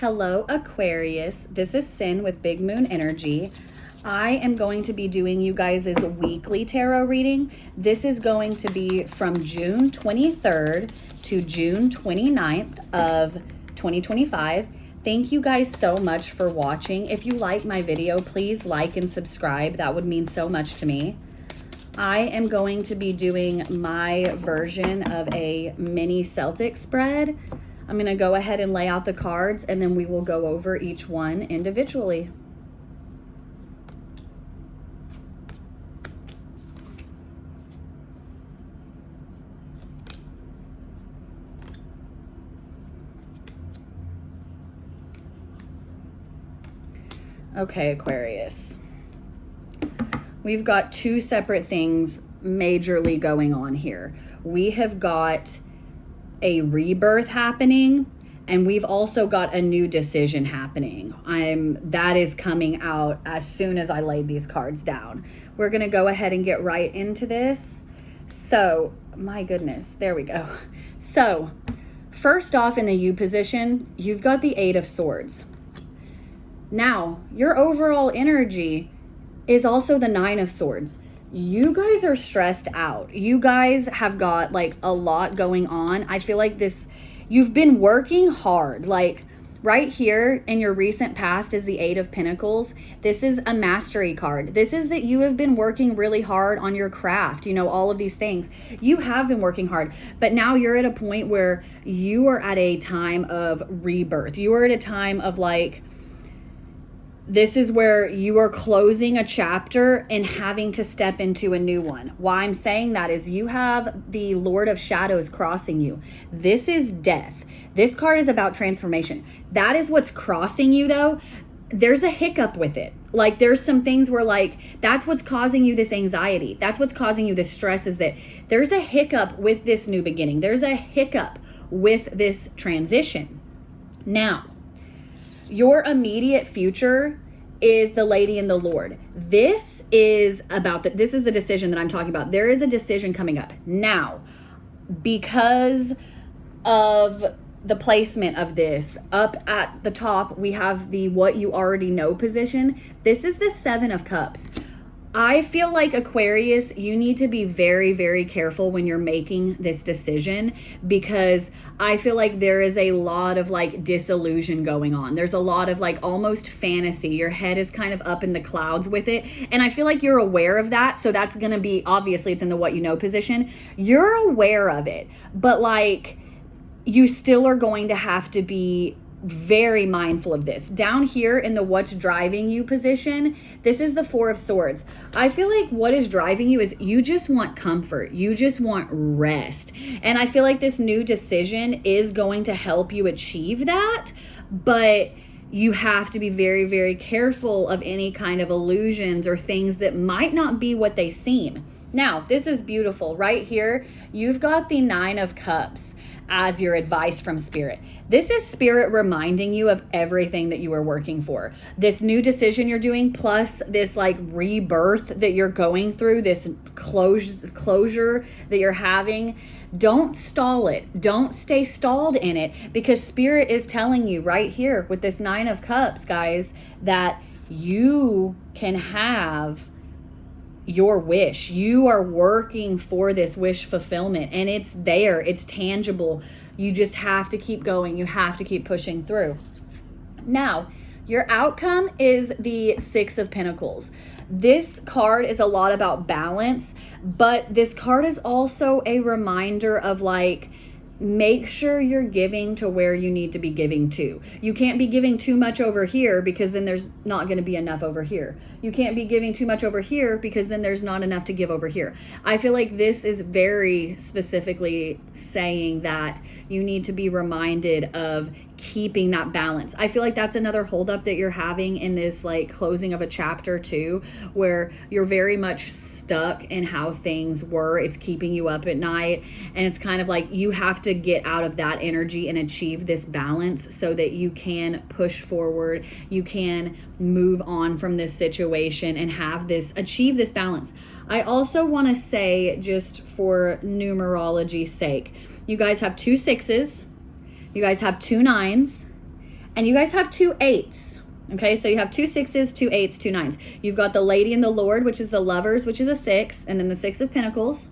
Hello, Aquarius. This is Sin with Big Moon Energy. I am going to be doing you guys' weekly tarot reading. This is going to be from June 23rd to June 29th of 2025. Thank you guys so much for watching. If you like my video, please like and subscribe. That would mean so much to me. I am going to be doing my version of a mini Celtic spread. I'm going to go ahead and lay out the cards, and then we will go over each one individually. Okay, Aquarius. We've got two separate things majorly going on here. We have got a rebirth happening, and we've also got a new decision happening. That is coming out as soon as I laid these cards down. We're going to go ahead and get right into this. So, my goodness, there we go. So, first off, in the U position, you've got the Eight of Swords. Now, your overall energy is also the Nine of Swords. You guys are stressed out. You guys have got like a lot going on. I feel like you've been working hard. Like right here in your recent past is the Eight of Pentacles. This is a mastery card. This is that you have been working really hard on your craft, all of these things. You have been working hard, but now you're at a point where you are at a time of rebirth. You are at a time of this is where you are closing a chapter and having to step into a new one. Why I'm saying that is you have the Lord of Shadows crossing you. This is death. This card is about transformation. That is what's crossing you, though. There's a hiccup with it. Like there's some things where that's what's causing you this anxiety. That's what's causing you this stress, is that there's a hiccup with this new beginning. There's a hiccup with this transition. Now, your immediate future is the Lady and the Lord. This is this is the decision that I'm talking about. There is a decision coming up. Now, because of the placement of this, up at the top, we have the what you already know position. This is the Seven of Cups. I feel like, Aquarius, you need to be very, very careful when you're making this decision, because I feel like there is a lot of disillusion going on. There's a lot of almost fantasy. Your head is kind of up in the clouds with it. And I feel like you're aware of that. So that's going to be, obviously it's in the what you know position. You're aware of it, but you still are going to have to be very mindful of this. Down here in the what's driving you position, this is the Four of Swords. I feel like what is driving you is you just want comfort. You just want rest. And I feel like this new decision is going to help you achieve that, but you have to be very, very careful of any kind of illusions or things that might not be what they seem. Now, this is beautiful. Right here, you've got the Nine of Cups as your advice from Spirit. This is Spirit reminding you of everything that you are working for. This new decision you're doing, plus this rebirth that you're going through, this closure that you're having. Don't stall it. Don't stay stalled in it, because Spirit is telling you right here with this Nine of Cups, guys, that you can have your wish. You are working for this wish fulfillment, and it's there. It's tangible. You just have to keep going. You have to keep pushing through. Now, your outcome is the Six of Pentacles. This card is a lot about balance, but this card is also a reminder of make sure you're giving to where you need to be giving to. You can't be giving too much over here, because then there's not going to be enough over here. You can't be giving too much over here, because then there's not enough to give over here. I feel like this is very specifically saying that you need to be reminded of keeping that balance. I feel like that's another holdup that you're having in this closing of a chapter too, where you're very much stuck in how things were. It's keeping you up at night, and it's kind of you have to get out of that energy and achieve this balance so that you can push forward, you can move on from this situation and achieve this balance. I also want to say, just for numerology's sake, you guys have two sixes, you guys have two nines, And you guys have 2 8s. Okay, so you have 2 6s, 2 8s, 2 9s. You've got the Lady and the Lord, which is the Lovers, which is a 6, and then the 6 of Pentacles.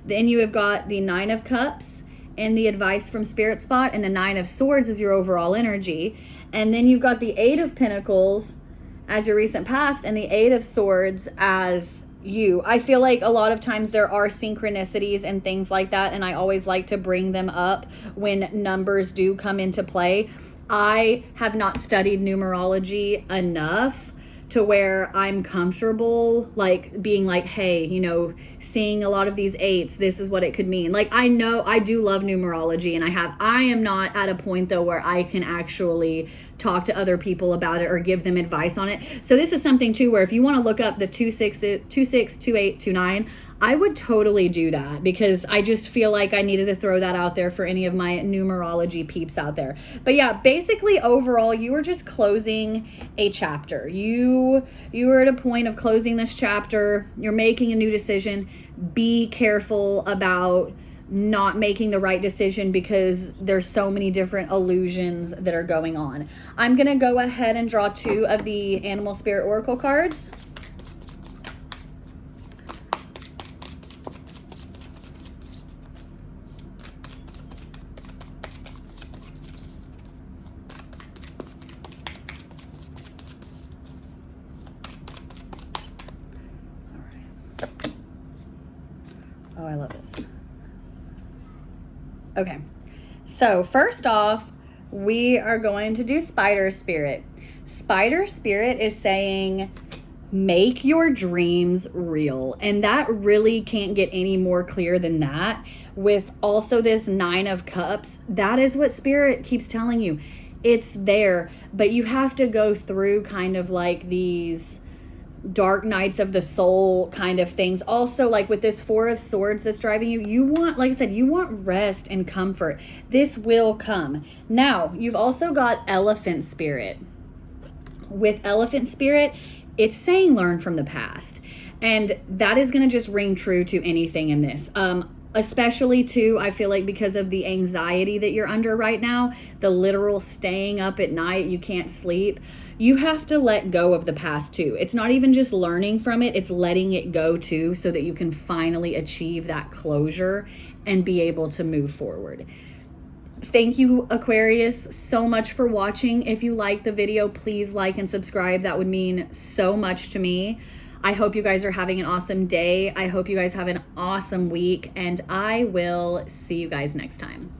Then you have got the 9 of Cups and the advice from Spirit Spot, and the 9 of Swords is your overall energy. And then you've got the 8 of Pentacles as your recent past, and the 8 of Swords as you. I feel like a lot of times there are synchronicities and things like that, and I always like to bring them up when numbers do come into play. I have not studied numerology enough to where I'm comfortable like being like, hey, you know, seeing a lot of these 8s, this is what it could mean. Like, I know I do love numerology, and I am not at a point though where I can actually talk to other people about it or give them advice on it. So this is something too where if you want to look up the 2 6, 2 6, 2 8, 2 9, I would totally do that, because I just feel like I needed to throw that out there for any of my numerology peeps out there. But yeah, basically overall, you are just closing a chapter. You are at a point of closing this chapter. You're making a new decision. Be careful about not making the right decision, because there's so many different illusions that are going on. I'm going to go ahead and draw 2 of the Animal Spirit Oracle cards. Oh, I love this. Okay, so first off, we are going to do Spider Spirit. Spider Spirit is saying, make your dreams real. And that really can't get any more clear than that. With also this 9 of Cups, that is what Spirit keeps telling you. It's there, but you have to go through kind of like these dark nights of the soul kind of things. Also, like with this 4 of Swords that's driving you, you want, like I said, you want rest and comfort. This will come. Now, you've also got Elephant Spirit. With Elephant Spirit, it's saying learn from the past. And that is going to just ring true to anything in this. Especially too, I feel like because of the anxiety that you're under right now, the literal staying up at night, you can't sleep. You have to let go of the past too. It's not even just learning from it, it's letting it go too, so that you can finally achieve that closure and be able to move forward. Thank you, Aquarius, so much for watching. If you like the video, please like and subscribe. That would mean so much to me. I hope you guys are having an awesome day. I hope you guys have an awesome week, and I will see you guys next time.